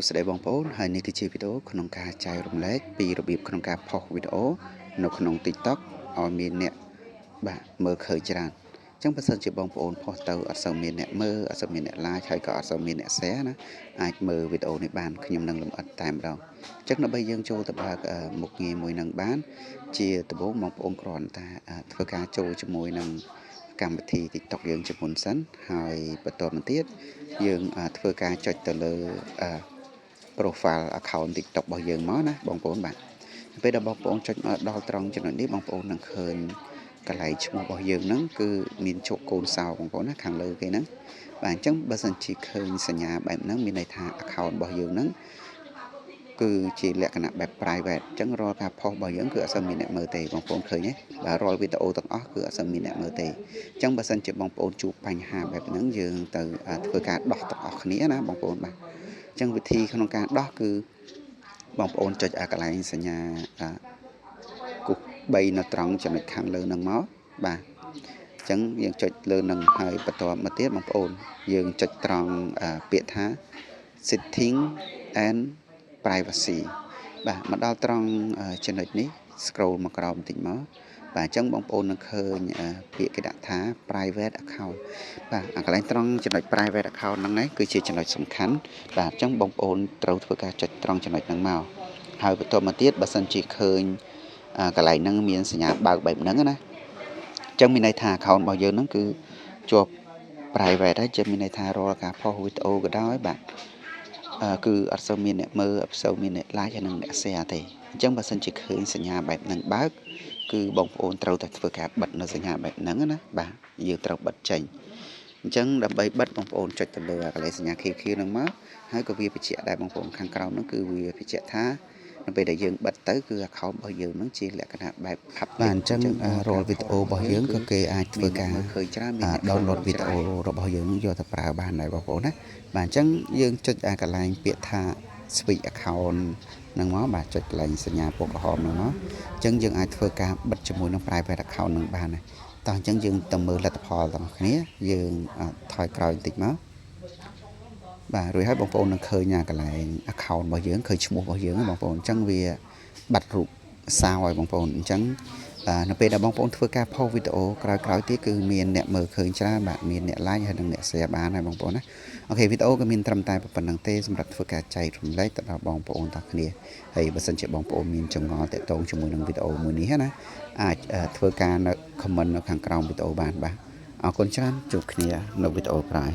ស្ដីបងប្អូនហើយនេះគឺជាវីដេអូក្នុងការចែករំលែកពីរបៀបក្នុងការផុសវីដេអូនៅក្នុង TikTok ឲ្យមានអ្នកបាទមើលឃើញច្រើនអញ្ចឹងបើសិនជាបងប្អូនផុសទៅអត់សូវមានអ្នកមើលអត់សូវមានអ្នក like ហើយក៏អត់សូវមានអ្នក share ណាអាចមើលវីដេអូនេះបានខ្ញុំនឹងលម្អិតតែម្ដងអញ្ចឹងដើម្បីយើងចូលទៅបើកមុខងារមួយនឹងបានជាដំបូងបងប្អូនគ្រាន់តែធ្វើការចូលជាមួយនឹងកម្មវិធី TikTok យើងជាមុនសិនហើយបន្តមកទៀតយើងធ្វើការចុចទៅលើprofile account TikTok របស់យើងមកណាបងប្អូនបាទពេលដែលបងប្អូនចុចមកដល់ត្រង់ចំណុចនេះបងប្អូននឹងឃើញកន្លែងឈ្មោះរបស់យើងហ្នឹងគឺមានជោគកូនសោបងប្អូនណាខាងលើគេហ្នឹងបាទអញ្ចឹងបើសិនជាឃើញសញ្ញាបែបហ្នឹងមានន័យថា account របស់យើងហ្នឹងគឺជាលក្ខណៈបែប private អញ្ចឹងរាល់ការផុសរបស់យើងគឺអត់សូវមានអ្នកមើលទេបងប្អូនឃើញទេបាទរាល់វីដេអូទាំងអស់គឺអត់សូវមានអ្នកមើលទេអញ្ចឹងបើសិនជាបងប្អូនជួបបញ្ហាបែបហ្នឹងយើងទៅធ្វើការដោះទាំងអស់គ្នាណាបងប្អូនបាទអញ្ចឹងវិធីក្នុងការដោះគឺបងប្អូនចុចកន្លែងសញ្ញាគូស3នៅត្រង់ចំណុចខាងលើហ្នឹងមកបាទអញ្ចឹងយើងចុចលើនឹងហើយបន្តមកទៀតបងប្អូនយើងចុចត្រង់ពាក្យថា setting and privacy បាទមកដល់ត្រង់ចំណុចនេះ scroll មកក្រោមបន្តិចមកបាទអញ្ចឹងបងប្អូននឹងឃើញពាក្យគេដាក់ថា private account បាទកន្លែងត្រង់ចំណុច private account ហ្នឹងឯងគឺជាចំណុចសំខាន់បាទអញ្ចឹងបងប្អូនត្រូវធ្វើការចុចត្រង់ចំណុចហ្នឹងមកហើយបន្តមកទៀតបើសិនជាឃើញកន្លែងហ្នឹងមានសញ្ញាបើកបែបហ្នឹងណាអញ្ចឹងមានន័យថា account របស់យើងហ្នឹងគឺជាប់ private ហើយជាមានន័យថារាល់ការផុសវីដេអូក៏ដោយបាទគឺអត់សូវមានអ្នកមើលអត់សូវមានអ្នក like ហើយនិងអ្នក share ទេអញ្ចឹងបើសិនជាឃើញសញ្ញាបែបហ្នឹងបើកគឺបងប្អូនត្រូវតែធ្វើការបិទនៅសញ្ញាបែបហ្នឹងណាបាទយើងត្រូវបិទចេញអញ្ចឹងដើម្បីបិទបងប្អូនចុចទៅលើកន្លែងសញ្ញាខៀវៗហ្នឹងមកហើយក៏វាបញ្ជាក់ដែរបងប្អូនខាងក្រោមហ្នឹងគឺវាបញ្ជាក់ថានៅពេលដែលយើងបិទទៅគឺ account របស់យើងហ្នឹងជាលក្ខណៈបែប public បាទអញ្ចឹងរាល់វីដេអូរបស់យើងក៏គេអាចធ្វើការឃើញច្រើនមាន download វីដេអូរបស់យើងយកទៅប្រើបានដែរបងប្អូនណាបាទអញ្ចឹងយើងចុចកន្លែងពាក្យថា switch account ហ្នឹងមកបាទចុចកន្លែងសញ្ញាពណ៌ក្រហមហ្នឹងមកអញ្ចឹងយើងអាចធ្វើការបិទជាមួយនឹង private account ហ្នឹងបានដែរតោះអញ្ចឹងយើងទៅមើលលទ្ធផលទាំងគ្នាយើងថយក្រោយបន្តិចមកបាទរួចហើយបងប្អូននឹងឃើញកន្លែង account របស់យើងឃើញឈ្មោះរបស់យើងបងប្អូនអញ្ចឹងវាបាត់រូបសារឲ្យបងប្អូនអញ្ចឹងនៅពេលដែលបងប្អូនធ្វើការផុសវីដេអូក្រោយៗទៀតគឺមានអ្នកមើលឃើញច្រើនបាទមានអ្នក like ហើយនិងអ្នក share បានហើយបងប្អូនណាអូខេវីដេអូក៏មានត្រឹមតែប៉ុណ្្នឹងទេសម្រាប់ធ្វើការចែករំលែកទៅដល់បងប្អូនទាំងគ្នាហើយបើសិនជាបងប្អូនមានចម្ងល់ទាក់ទងជាមួយនឹងវីដេអូមួយនេះណាអាចធ្វើការនៅ comment នៅខាងក្រោមវីដេអូបានបាទអរគុណច្រើនជួបគ្នានៅវីដេអូក្រោយ